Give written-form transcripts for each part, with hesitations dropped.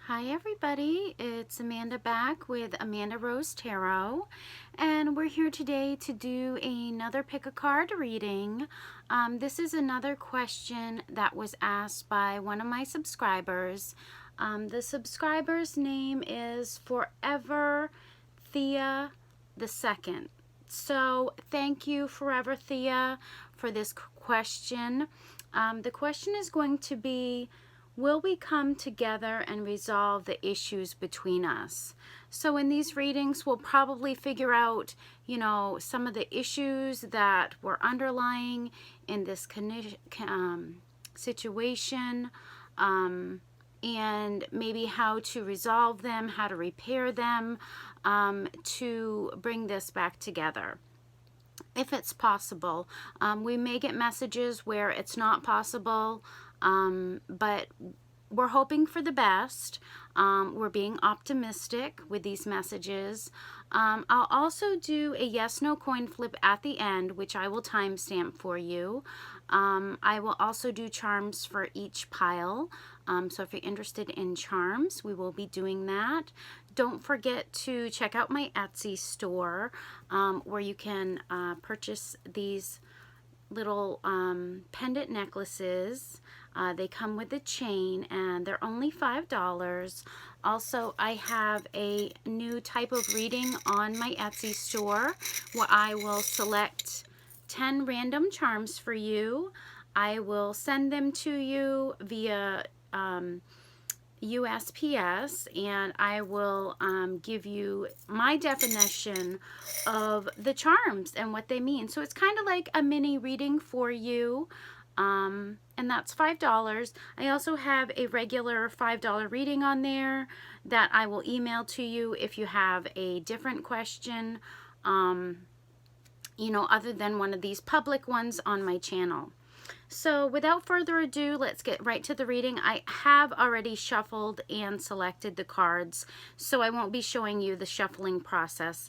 Hi everybody, it's Amanda back with Amandarosetarot, and we're here today to do another pick a card reading. This is another question that was asked by one of my subscribers. The subscriber's name is Forever Thea the Second. So thank you, Forever Thea, for this question. The question is going to be, will we come together and resolve the issues between us? So in these readings, we'll probably figure out, some of the issues that were underlying in this situation, and maybe how to resolve them, how to repair them, to bring this back together. If it's possible. We may get messages where it's not possible, but we're hoping for the best. We're being optimistic with these messages. I'll also do a yes/no coin flip at the end, which I will timestamp for you. I will also do charms for each pile. So if you're interested in charms, we will be doing that. Don't forget to check out my Etsy store, where you can purchase these little pendant necklaces. They come with a chain and they're only $5. Also, I have a new type of reading on my Etsy store where I will select 10 random charms for you. I will send them to you via USPS, and I will give you my definition of the charms and what they mean. So it's kind of like a mini reading for you, and that's $5. I also have a regular $5 reading on there that I will email to you if you have a different question, other than one of these public ones on my channel. So without further ado, let's get right to the reading. I have already shuffled and selected the cards, so I won't be showing you the shuffling process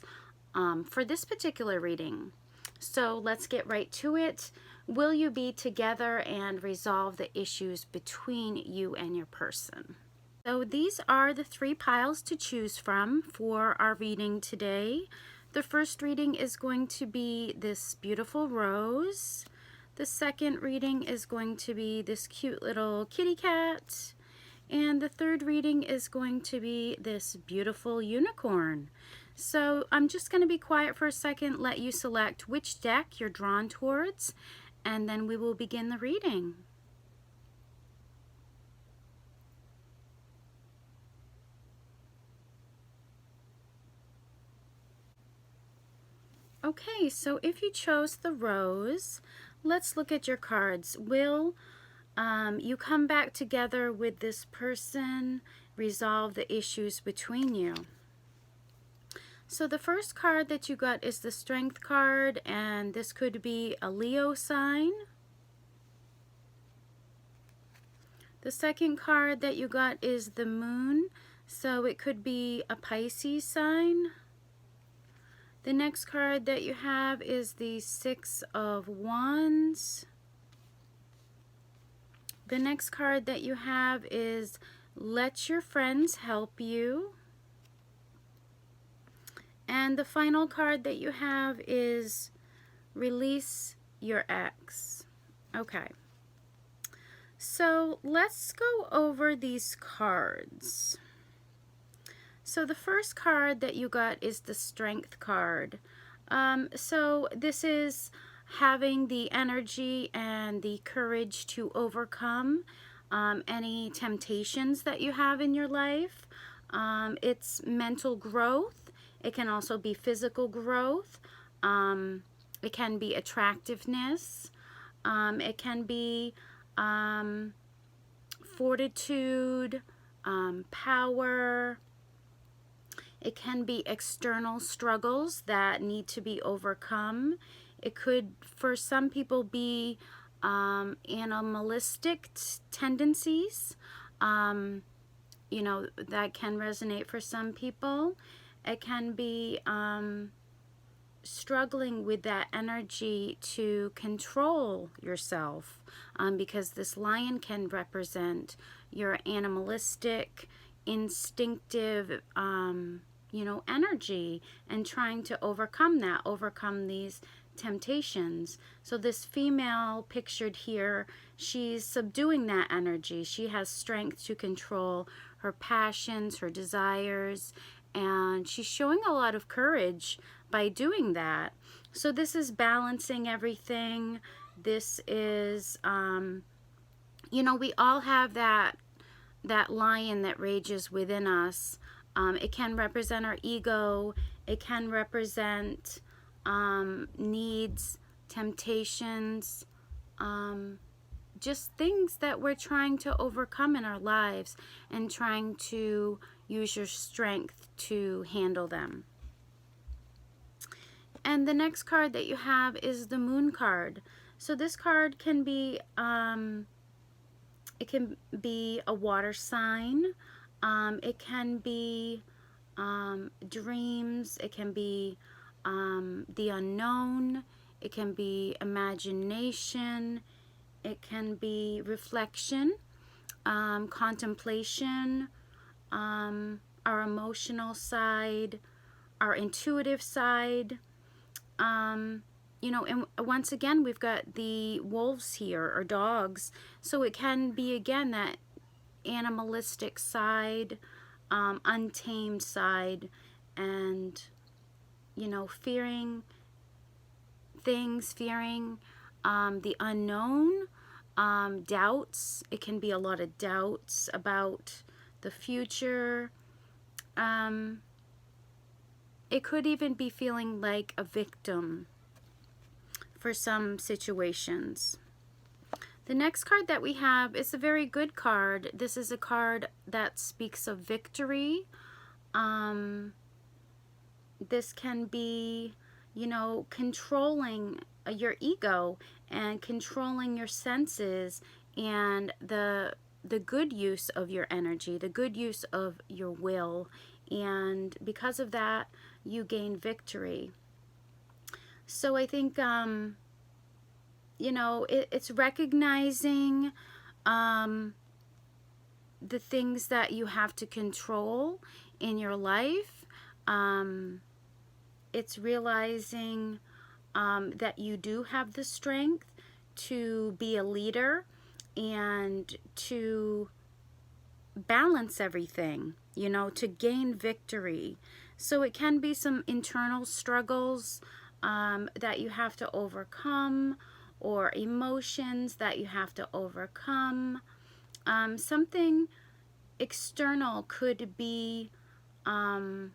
for this particular reading. So let's get right to it. Will you be together and resolve the issues between you and your person? So these are the 3 piles to choose from for our reading today. The first reading is going to be this beautiful rose. The second reading is going to be this cute little kitty cat. And the third reading is going to be this beautiful unicorn. So I'm just going to be quiet for a second, let you select which deck you're drawn towards, and then we will begin the reading. Okay, so if you chose the rose, let's look at your cards. Will you come back together with this person, resolve the issues between you? So the first card that you got is the Strength card, and this could be a Leo sign. The second card that you got is the Moon, so it could be a Pisces sign. The next card that you have is the Six of Wands. The next card that you have is Let Your Friends Help You. And the final card that you have is Release Your Ex. Okay. So let's go over these cards. So the first card that you got is the Strength card. So this is having the energy and the courage to overcome any temptations that you have in your life. It's mental growth. It can also be physical growth. It can be attractiveness. It can be fortitude, power. It can be external struggles that need to be overcome. It could, for some people, be animalistic tendencies. That can resonate for some people. It can be struggling with that energy to control yourself, because this lion can represent your animalistic, instinctive, you know, energy, and trying to overcome that, overcome these temptations. So this female pictured here, she's subduing that energy. She has strength to control her passions, her desires, and she's showing a lot of courage by doing that. So this is balancing everything. This is, you know, we all have that lion that rages within us. It can represent our ego. It can represent needs, temptations, just things that we're trying to overcome in our lives and trying to use your strength to handle them. And the next card that you have is the Moon card. So this card can be, it can be a water sign. It can be dreams. It can be the unknown. It can be imagination. It can be reflection, contemplation, our emotional side, our intuitive side. You know, and once again, we've got the wolves here, or dogs. So it can be, again, that animalistic side, untamed side, and, you know, fearing things, fearing the unknown, doubts. It can be a lot of doubts about the future. It could even be feeling like a victim for some situations. The next card that we have is a very good card. This is a card that speaks of victory. This can be, you know, controlling your ego and controlling your senses, and the good use of your energy, the good use of your will, and because of that you gain victory. So I think, you know, it's recognizing the things that you have to control in your life. It's realizing that you do have the strength to be a leader and to balance everything, you know, to gain victory. So it can be some internal struggles that you have to overcome, or emotions that you have to overcome. Something external could be, you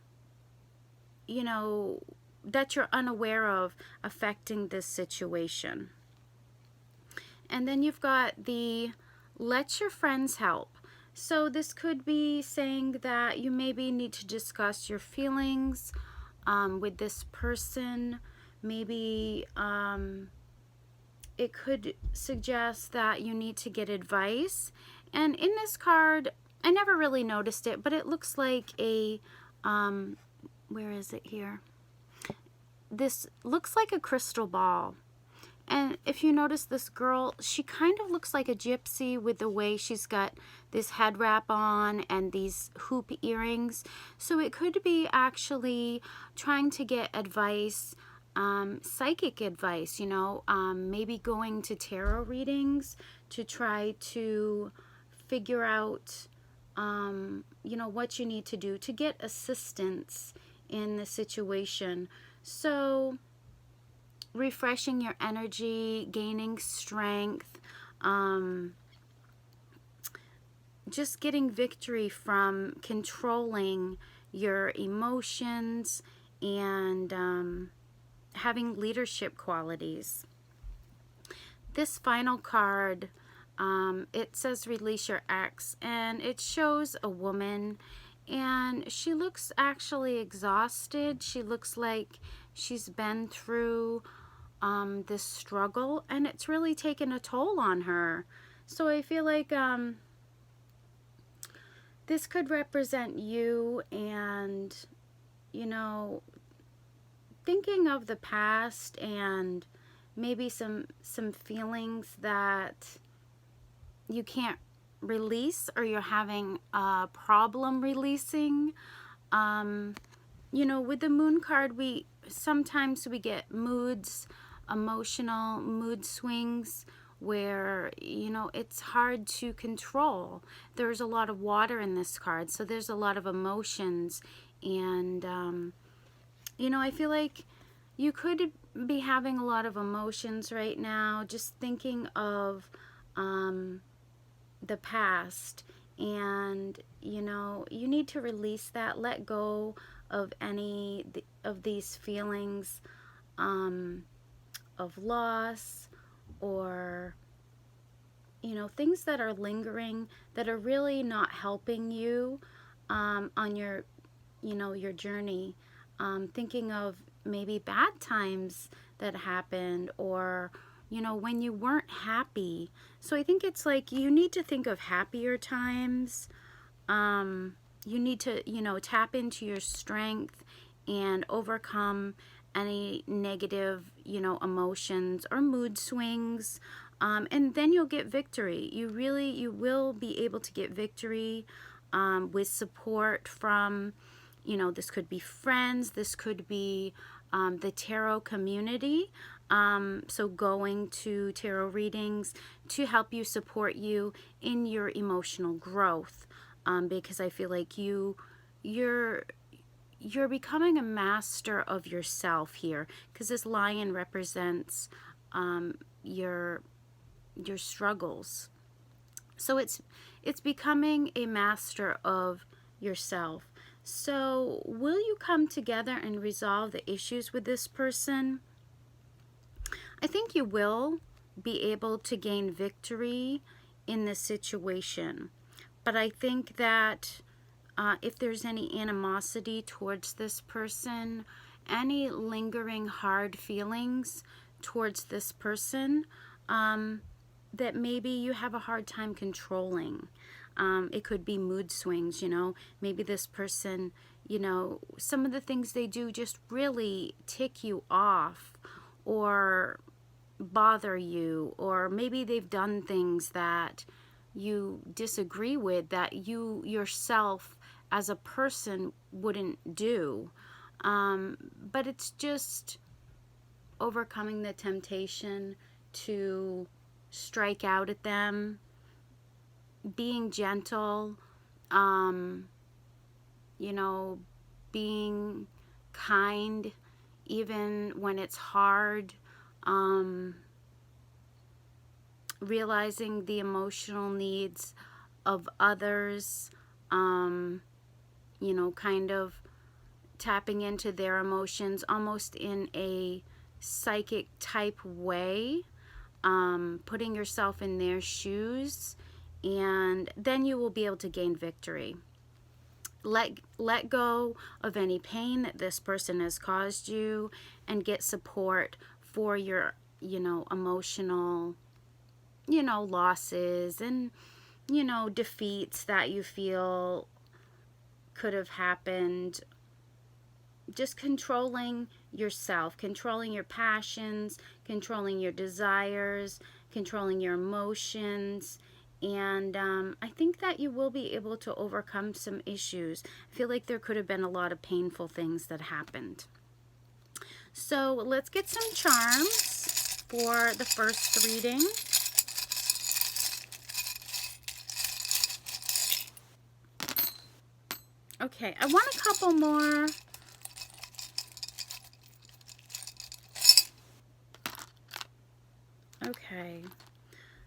know, that you're unaware of affecting this situation. And then you've got the let your friends help. So this could be saying that you maybe need to discuss your feelings with this person. Maybe it could suggest that you need to get advice. And in this card, I never really noticed it, but it looks like a, where is it here? This looks like a crystal ball. And if you notice, this girl, she kind of looks like a gypsy with the way she's got this head wrap on and these hoop earrings. So it could be actually trying to get advice, psychic advice, you know, maybe going to tarot readings to try to figure out, you know, what you need to do to get assistance in the situation. So refreshing your energy, gaining strength, just getting victory from controlling your emotions, and having leadership qualities. This final card, it says release your ex, and it shows a woman, and she looks actually exhausted. She looks like she's been through this struggle, and it's really taken a toll on her. So I feel like this could represent you, and, you know, thinking of the past and maybe some feelings that you can't release, or you're having a problem releasing. You know, with the Moon card, sometimes we get moods, emotional mood swings where, you know, it's hard to control. There's a lot of water in this card, so there's a lot of emotions. And, you know, I feel like you could be having a lot of emotions right now, just thinking of the past. And, you know, you need to release that, let go of any of these feelings of loss, or, you know, things that are lingering that are really not helping you on your, you know, your journey. Thinking of maybe bad times that happened, or, you know, when you weren't happy. So I think it's like you need to think of happier times. You need to, you know, tap into your strength and overcome any negative, you know, emotions or mood swings. And then you'll get victory. You will be able to get victory with support from, you know, this could be friends, this could be the tarot community. So going to tarot readings to help you, support you in your emotional growth. Because I feel like you're becoming a master of yourself here, because this lion represents your struggles. So it's becoming a master of yourself. So will you come together and resolve the issues with this person? I think you will be able to gain victory in this situation. But I think that if there's any animosity towards this person, any lingering hard feelings towards this person, that maybe you have a hard time controlling. It could be mood swings, you know. Maybe this person, you know, some of the things they do just really tick you off or bother you, or maybe they've done things that you disagree with, that you yourself as a person wouldn't do. But it's just overcoming the temptation to strike out at them, being gentle, you know, being kind even when it's hard, realizing the emotional needs of others, you know, kind of tapping into their emotions almost in a psychic type way, putting yourself in their shoes, and then you will be able to gain victory. Let go of any pain that this person has caused you, and get support for your, you know, emotional, you know, losses and, you know, defeats that you feel could have happened. Just controlling yourself, controlling your passions, controlling your desires, controlling your emotions. And I think that you will be able to overcome some issues. I feel like there could have been a lot of painful things that happened. So let's get some charms for the first reading. Okay, I want a couple more. Okay,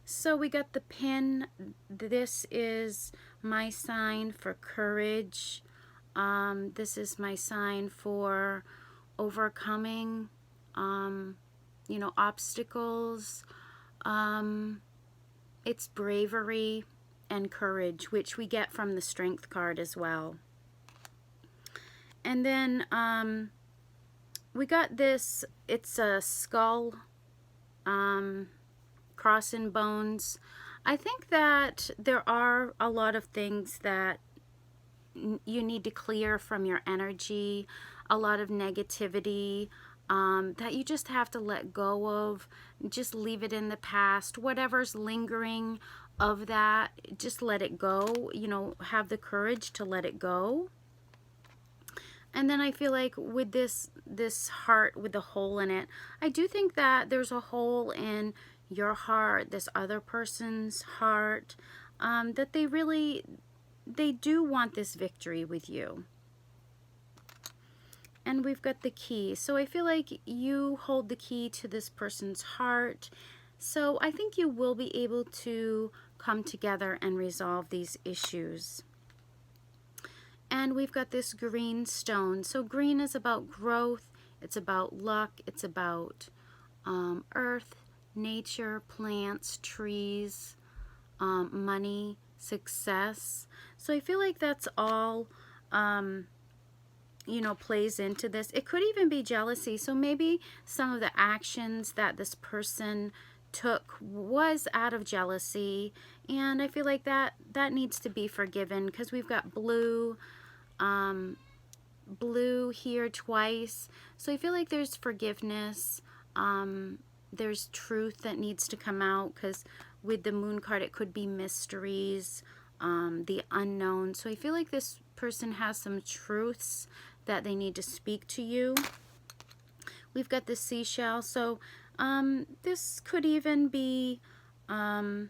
so we got the pin. This is my sign for courage. This is my sign for overcoming, you know, obstacles. It's bravery and courage, which we get from the Strength card as well. And then we got this, it's a skull, cross and bones. I think that there are a lot of things that you need to clear from your energy, a lot of negativity that you just have to let go of, just leave it in the past. Whatever's lingering of that. Just let it go, you know, have the courage to let it go. And then I feel like with this heart with the hole in it, I do think that there's a hole in your heart, this other person's heart, that they do want this victory with you. And we've got the key. So I feel like you hold the key to this person's heart. So I think you will be able to come together and resolve these issues. And we've got this green stone. So green is about growth, it's about luck, it's about earth, nature, plants, trees, money, success. So I feel like that's all, you know, plays into this. It could even be jealousy. So maybe some of the actions that this person took was out of jealousy, and I feel like that needs to be forgiven, because we've got blue, blue here twice. So I feel like there's forgiveness, there's truth that needs to come out, because with the moon card it could be mysteries, the unknown. So I feel like this person has some truths that they need to speak to you. We've got the seashell. So this could even be, you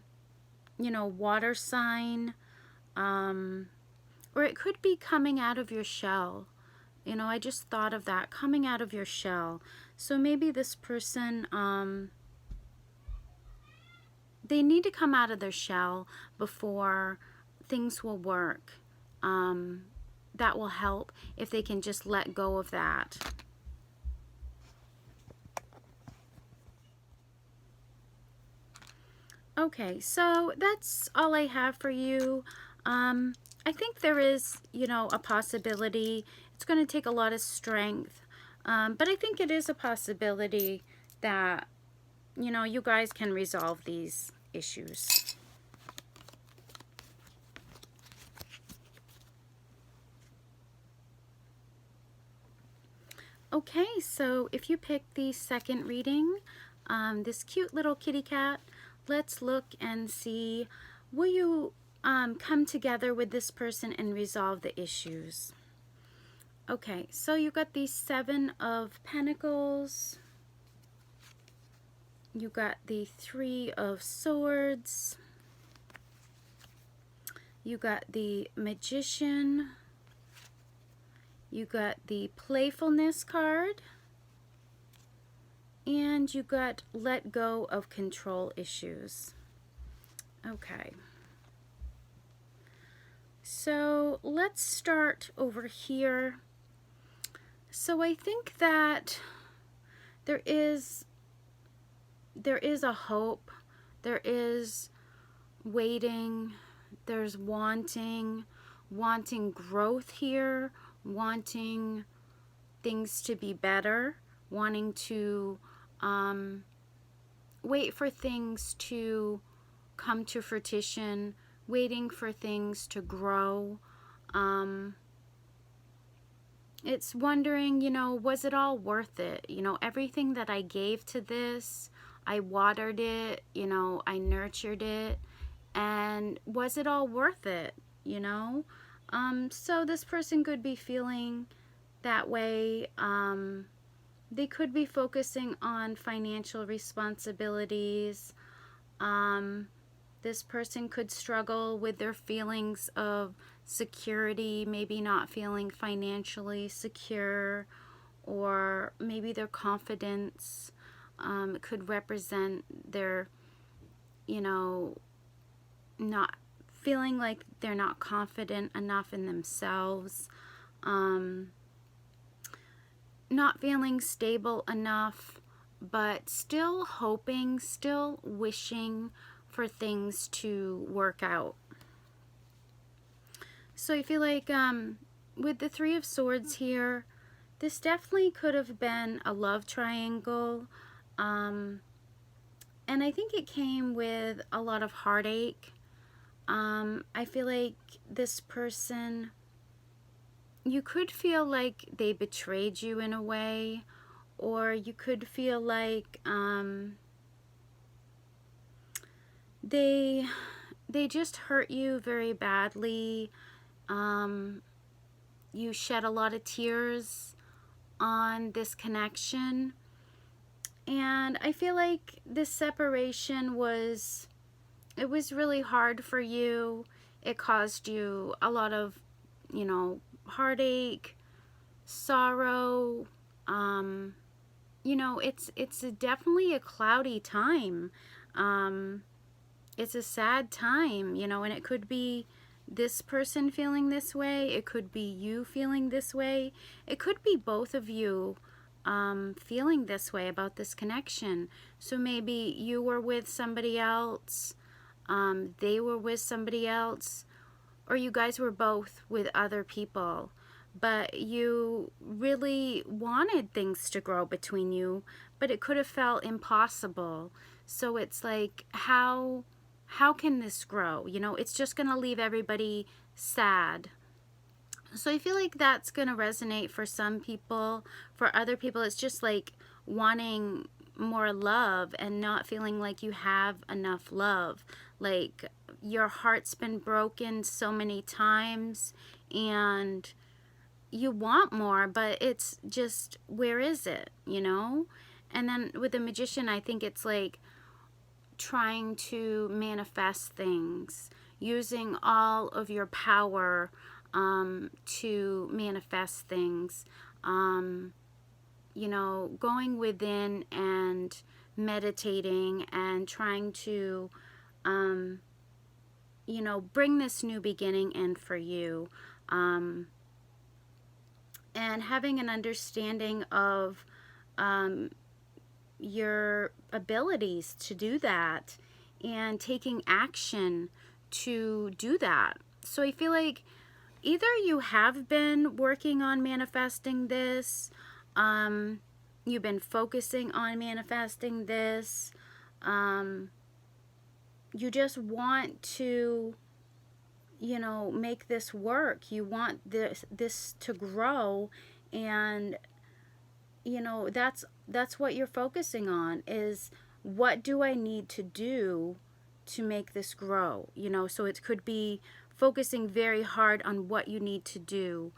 know, water sign, or it could be coming out of your shell. You know, I just thought of that, coming out of your shell. So maybe this person, they need to come out of their shell before things will work. That will help if they can just let go of that. Okay, so that's all I have for you. I think there is, you know, a possibility. It's going to take a lot of strength, but I think it is a possibility that, you know, you guys can resolve these issues. Okay, so if you pick the second reading, this cute little kitty cat, let's look and see, will you come together with this person and resolve the issues? Okay, so you got the Seven of Pentacles, you got the Three of Swords, you got the Magician, you got the Playfulness card, and you got Let Go of Control Issues. Okay. So let's start over here. So I think that there is a hope, there is waiting, there's wanting growth here, wanting things to be better, wanting to wait for things to come to fruition, waiting for things to grow. It's wondering, you know, was it all worth it? You know, everything that I gave to this, I watered it, you know, I nurtured it, and was it all worth it, you know? So this person could be feeling that way. They could be focusing on financial responsibilities. This person could struggle with their feelings of security, maybe not feeling financially secure, or maybe their confidence. It could represent their, you know, not feeling like they're not confident enough in themselves, not feeling stable enough, but still hoping, still wishing for things to work out. So I feel like with the Three of Swords here, this definitely could have been a love triangle, and I think it came with a lot of heartache. I feel like this person, you could feel like they betrayed you in a way, or you could feel like they they just hurt you very badly. You shed a lot of tears on this connection. And I feel like this separation was, it was really hard for you. It caused you a lot of, you know, heartache, sorrow. You know, it's definitely a cloudy time. It's a sad time, you know, and it could be this person feeling this way. It could be you feeling this way. It could be both of you feeling this way about this connection. So maybe you were with somebody else, they were with somebody else, or you guys were both with other people, but you really wanted things to grow between you, but it could have felt impossible. So it's like, how can this grow? You know, it's just going to leave everybody sad. So I feel like that's going to resonate for some people. For other people, it's just like wanting more love and not feeling like you have enough love. Like your heart's been broken so many times and you want more, but it's just, where is it, you know? And then with the Magician, I think it's like trying to manifest things, using all of your power to manifest things, you know, going within and meditating and trying to, you know, bring this new beginning in for you, and having an understanding of your abilities to do that and taking action to do that. So I feel like either you have been working on manifesting this, you've been focusing on manifesting this, you just want to, you know, make this work. You want this to grow, and you know, that's what you're focusing on, is what do I need to do to make this grow, you know? So it could be focusing very hard on what you need to do,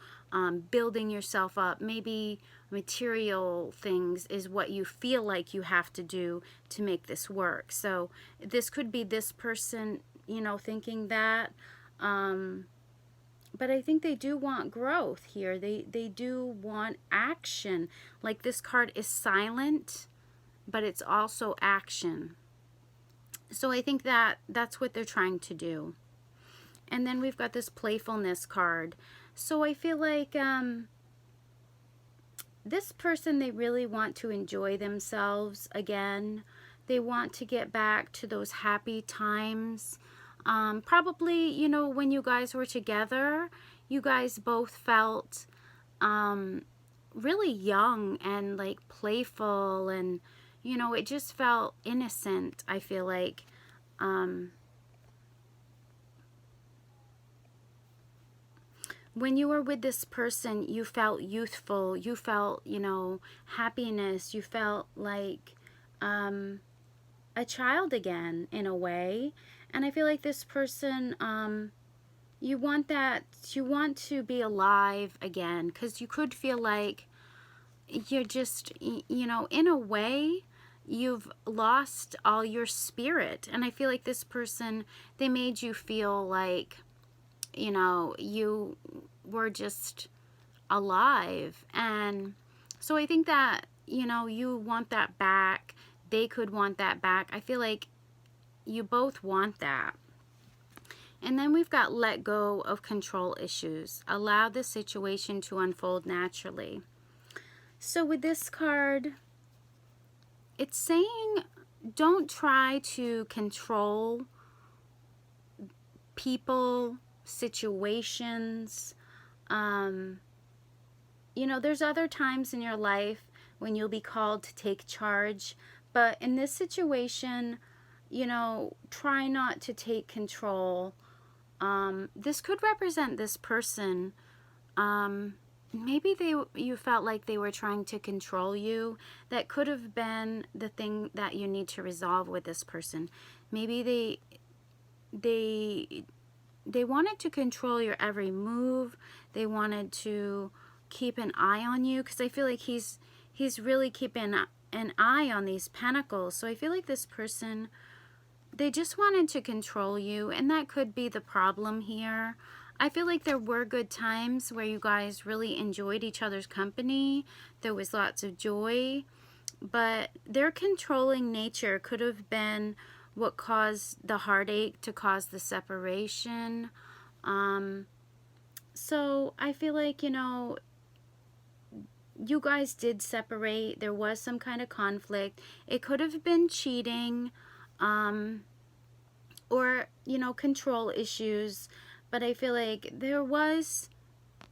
building yourself up. Maybe material things is what you feel like you have to do to make this work. So this could be this person, you know, thinking that, but I think they do want growth here. They do want action. Like this card is silent, but it's also action. So I think that that's what they're trying to do. And then we've got this playfulness card. So I feel like this person, they really want to enjoy themselves again. They want to get back to those happy times. Probably, you know, when you guys were together, you guys both felt really young and like playful, and you know, it just felt innocent, I feel like. When you were with this person, you felt youthful, you felt, you know, happiness, you felt like a child again in a way. And I feel like this person, you want that, you want to be alive again, because you could feel like you're just, you know, in a way, you've lost all your spirit. And I feel like this person, they made you feel like, you know, you were just alive. And so I think that, you know, you want that back. They could want that back. I feel like you both want that. And then we've got let go of control issues. Allow the situation to unfold naturally. So with this card, it's saying don't try to control people, situations. You know, there's other times in your life when you'll be called to take charge. But in this situation, you know, try not to take control. This could represent this person. Maybe you felt like they were trying to control you. That could have been the thing that you need to resolve with this person. Maybe they wanted to control your every move. They wanted to keep an eye on you, because I feel like he's really keeping an eye on these pentacles. So I feel like this person, they just wanted to control you, and that could be the problem here. I feel like there were good times where you guys really enjoyed each other's company. There was lots of joy, but their controlling nature could have been what caused the heartache to cause the separation. So I feel like, you know, you guys did separate. There was some kind of conflict. It could have been cheating, or, you know, control issues. But I feel like there was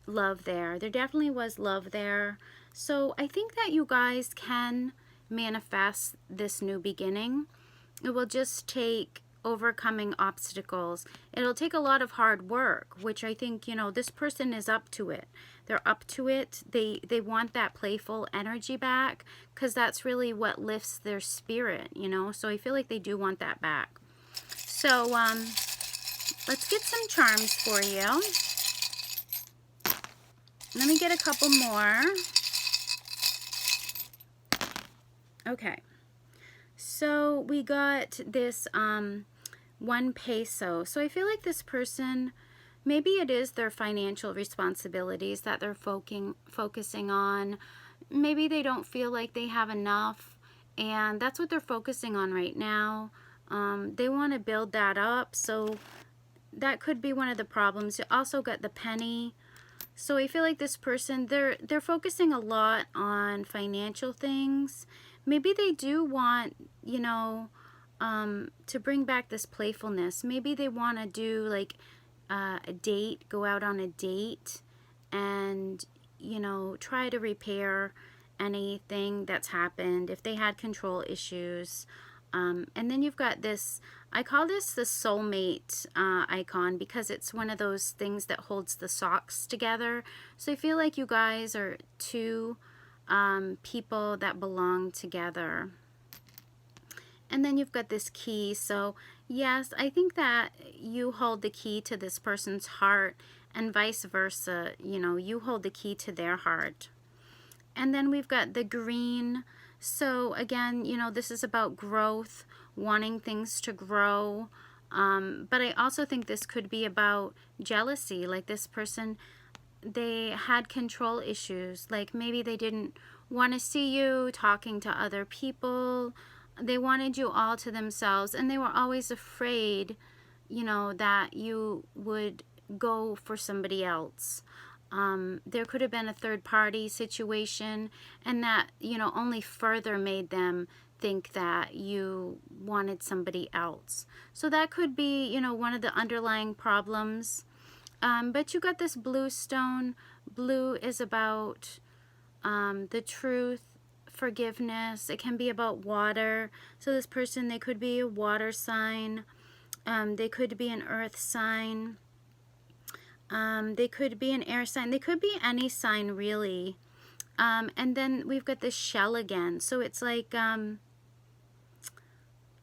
love there. There definitely was love there. So I think that you guys can manifest this new beginning. It will just take overcoming obstacles. It'll take a lot of hard work, which I think, you know, this person is up to it. They're up to it. They want that playful energy back, because that's really what lifts their spirit, you know. So I feel like they do want that back. So let's get some charms for you. Let me get a couple more. Okay. So we got this 1 peso. So I feel like this person, maybe it is their financial responsibilities that they're focusing on. Maybe they don't feel like they have enough, and that's what they're focusing on right now. They want to build that up, so that could be one of the problems. You also got the penny. So I feel like this person, they're focusing a lot on financial things. Maybe they do want, you know, to bring back this playfulness. Maybe they want to do like a date, go out on a date, and, you know, try to repair anything that's happened if they had control issues. And then you've got this, I call this the soulmate icon, because it's one of those things that holds the socks together. So I feel like you guys are two people that belong together. And then you've got this key. So yes, I think that you hold the key to this person's heart, and vice versa. You know, you hold the key to their heart. And then we've got the green. So again, you know, this is about growth, wanting things to grow. But I also think this could be about jealousy. Like this person, they had control issues. Like maybe they didn't want to see you talking to other people. They wanted you all to themselves, and they were always afraid, you know, that you would go for somebody else. There could have been a third party situation, and that, you know, only further made them think that you wanted somebody else. So that could be, you know, one of the underlying problems. But you got this blue stone. Blue is about the truth, forgiveness. It can be about water. So this person, they could be a water sign. They could be an earth sign. They could be an air sign. They could be any sign, really. And then we've got this shell again. So it's like,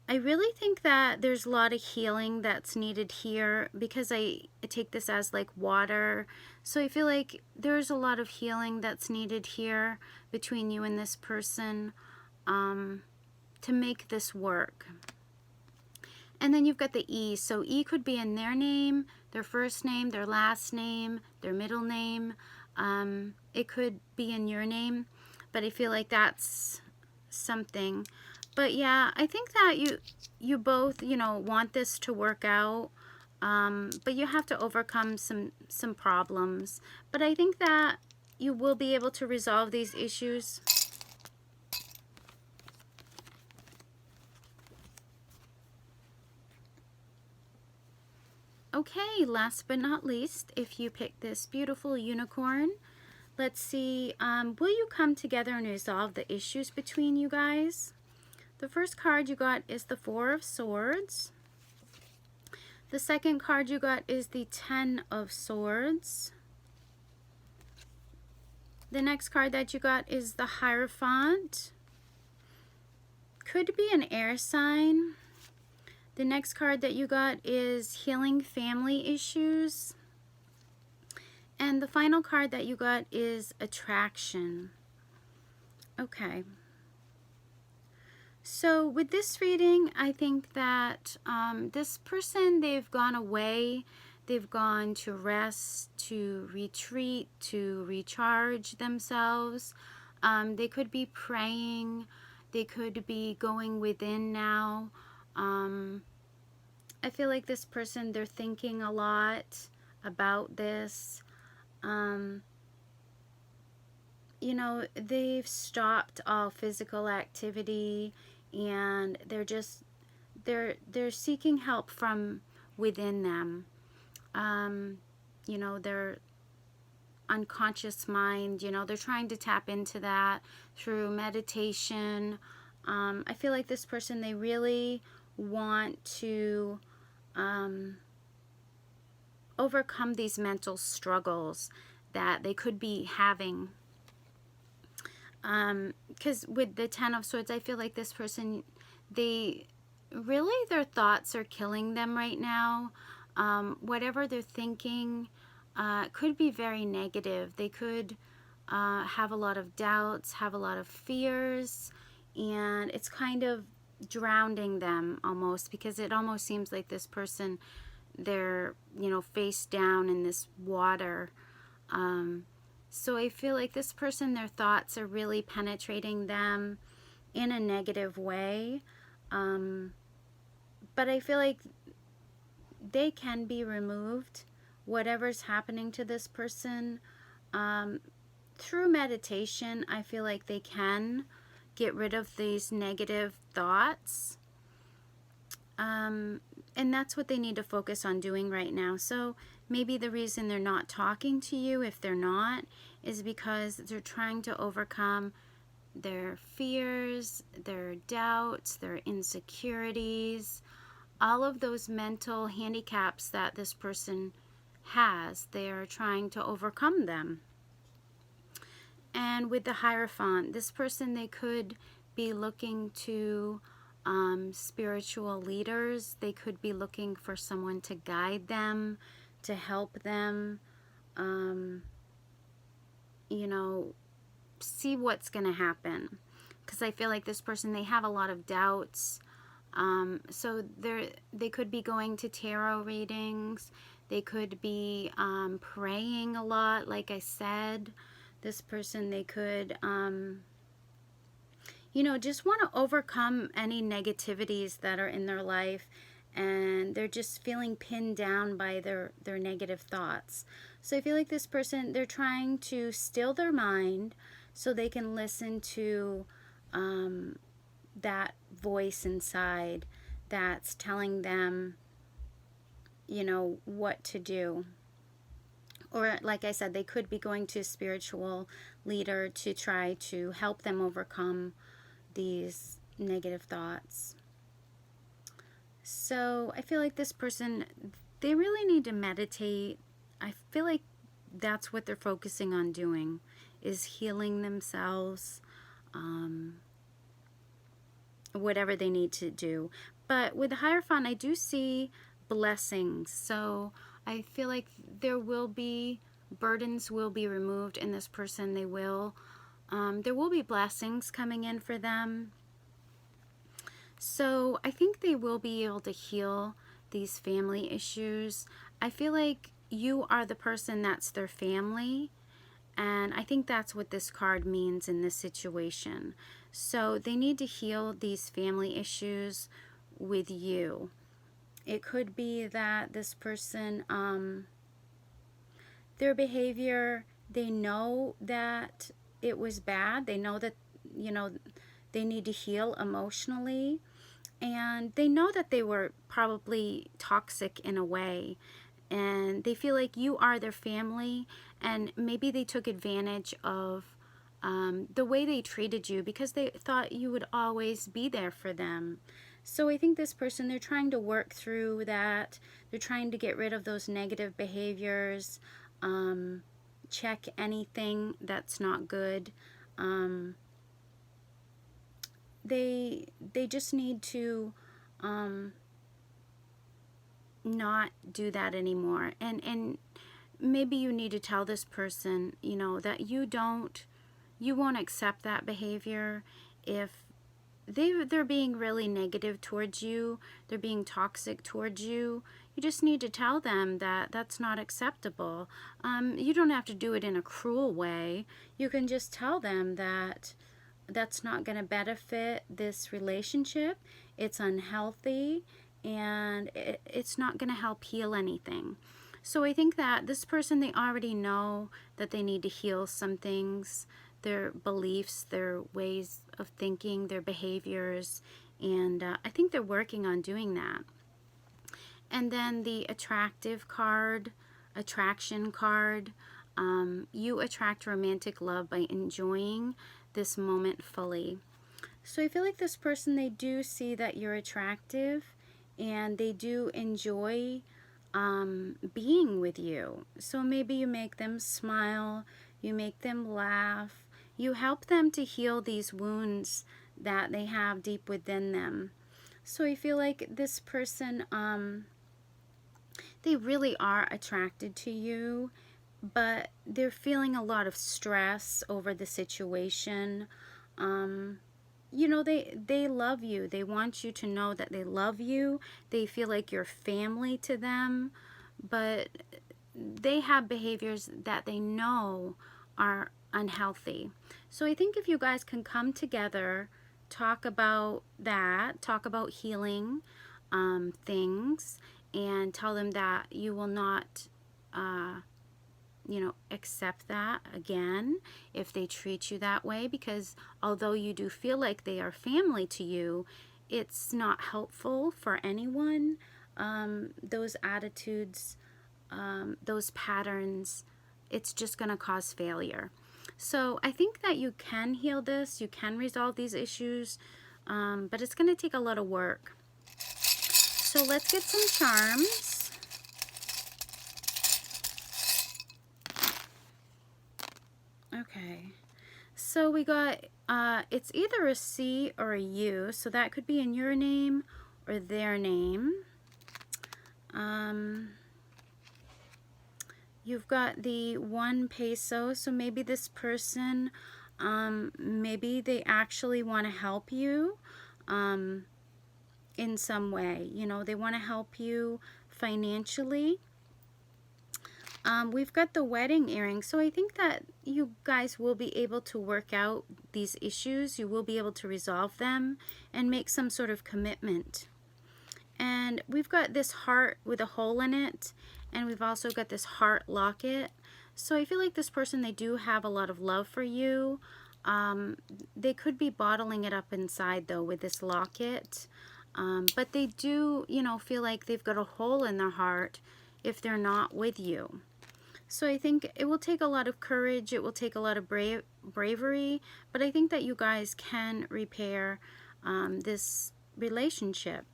I really think that there's a lot of healing that's needed here, because I take this as like water. So I feel like there's a lot of healing that's needed here between you and this person to make this work. And then you've got the E. So E could be in their name, their first name, their last name, their middle name. It could be in your name, but I feel like that's something. But yeah, I think that you both, you know, want this to work out, but you have to overcome some problems. But I think that you will be able to resolve these issues. Okay, last but not least, if you pick this beautiful unicorn, let's see, will you come together and resolve the issues between you guys? The first card you got is the Four of Swords. The second card you got is the Ten of Swords. The next card that you got is the Hierophant. Could be an air sign. The next card that you got is Healing Family Issues. And the final card that you got is Attraction. Okay. So with this reading, I think that this person, they've gone away. They've gone to rest, to retreat, to recharge themselves. They could be praying. They could be going within now. I feel like this person, they're thinking a lot about this. You know, they've stopped all physical activity, and they're seeking help from within them. You know, their unconscious mind, you know, they're trying to tap into that through meditation. I feel like this person, they really want to overcome these mental struggles that they could be having. Because with the Ten of Swords, I feel like this person, they really, their thoughts are killing them right now. Whatever they're thinking could be very negative. They could have a lot of doubts, have a lot of fears, and it's kind of drowning them almost, because it almost seems like this person, they're, you know, face down in this water. So I feel like this person, their thoughts are really penetrating them in a negative way. But I feel like they can be removed, whatever's happening to this person. Through meditation, I feel like they can get rid of these negative thoughts. And that's what they need to focus on doing right now. So maybe the reason they're not talking to you, if they're not, is because they're trying to overcome their fears, their doubts, their insecurities, all of those mental handicaps that this person has. They are trying to overcome them. And with the Hierophant, this person, they could be looking to spiritual leaders. They could be looking for someone to guide them, to help them, you know, see what's going to happen. Because I feel like this person, they have a lot of doubts. So they could be going to tarot readings. They could be praying a lot, like I said. This person, they could, you know, just want to overcome any negativities that are in their life, and they're just feeling pinned down by their negative thoughts. So I feel like this person, they're trying to still their mind so they can listen to that voice inside that's telling them, you know, what to do. Or, like I said, they could be going to a spiritual leader to try to help them overcome these negative thoughts. So I feel like this person, they really need to meditate. I feel like that's what they're focusing on doing, is healing themselves, whatever they need to do. But with the Hierophant, I do see blessings. So I feel like there will be, burdens will be removed in this person. They will. There will be blessings coming in for them. So I think they will be able to heal these family issues. I feel like you are the person that's their family. And I think that's what this card means in this situation. So they need to heal these family issues with you. It could be that this person, their behavior, they know that it was bad. They know that, you know, they need to heal emotionally. And they know that they were probably toxic in a way. And they feel like you are their family. And maybe they took advantage of the way they treated you because they thought you would always be there for them. So I think this person, they're trying to work through that. They're trying to get rid of those negative behaviors. Check anything that's not good. They just need to not do that anymore. And maybe you need to tell this person, you know, that you won't accept that behavior. If they're being really negative towards you, they're being toxic towards you, you just need to tell them that that's not acceptable. You don't have to do it in a cruel way. You can just tell them that that's not going to benefit this relationship. It's unhealthy, and it's not going to help heal anything. So I think that this person, they already know that they need to heal some things, their beliefs, their ways of thinking, their behaviors, and I think they're working on doing that. And then the attraction card, you attract romantic love by enjoying this moment fully. So I feel like this person, they do see that you're attractive, and they do enjoy being with you. So maybe you make them smile, you make them laugh, you help them to heal these wounds that they have deep within them. So I feel like this person, they really are attracted to you, but they're feeling a lot of stress over the situation. You know, they love you. They want you to know that they love you. They feel like you're family to them, but they have behaviors that they know are unhealthy. So I think if you guys can come together, talk about that, talk about healing things, and tell them that you will not you know, accept that again if they treat you that way, because although you do feel like they are family to you, it's not helpful for anyone. Those attitudes, those patterns, it's just going to cause failure. So I think that you can heal this, you can resolve these issues, but it's going to take a lot of work. So let's get some charms. Okay, so we got, it's either a C or a U, so that could be in your name or their name. You've got the 1 peso, so maybe this person, maybe they actually want to help you in some way. You know, they want to help you financially. We've got the wedding earring, so I think that you guys will be able to work out these issues. You will be able to resolve them and make some sort of commitment. And we've got this heart with a hole in it, and we've also got this heart locket. So I feel like this person, they do have a lot of love for you. They could be bottling it up inside though with this locket, but they do, you know, feel like they've got a hole in their heart if they're not with you. So I think it will take a lot of courage, it will take a lot of bravery, but I think that you guys can repair this relationship.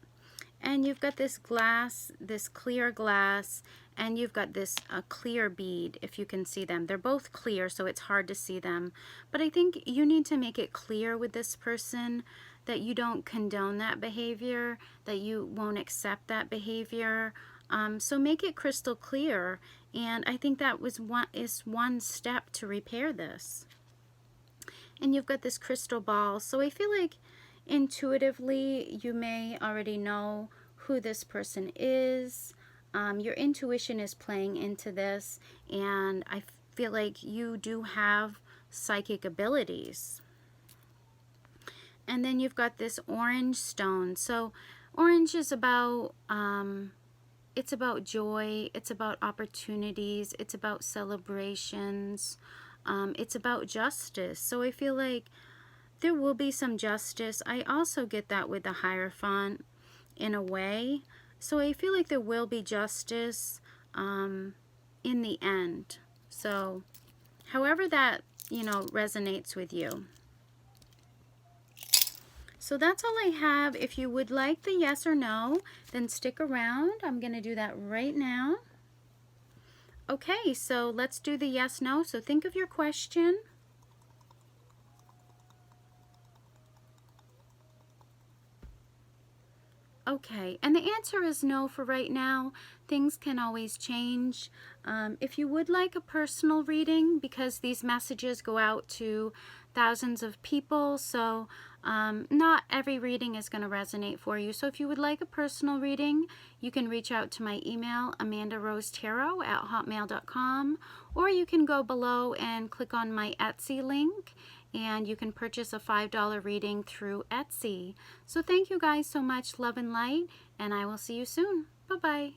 And you've got this glass, this clear glass, and you've got this clear bead, if you can see them. They're both clear, so it's hard to see them. But I think you need to make it clear with this person that you don't condone that behavior, that you won't accept that behavior. So make it crystal clear, and I think that is one step to repair this. And you've got this crystal ball, so I feel like intuitively you may already know who this person is. Your intuition is playing into this, and I feel like you do have psychic abilities. And then you've got this orange stone. So orange is about it's about joy, it's about opportunities, it's about celebrations, it's about justice. So I feel like there will be some justice. I also get that with the Hierophant in a way. So I feel like there will be justice in the end. So however that, you know, resonates with you. So that's all I have. If you would like the yes or no, then stick around. I'm going to do that right now. Okay, so let's do the yes, no. So think of your question. Okay, and the answer is no for right now. Things can always change. If you would like a personal reading, because these messages go out to thousands of people, so not every reading is going to resonate for you. So if you would like a personal reading, you can reach out to my email, amandarosetarot@hotmail.com, or you can go below and click on my Etsy link, and you can purchase a $5 reading through Etsy. So thank you guys so much, love and light, and I will see you soon. Bye-bye.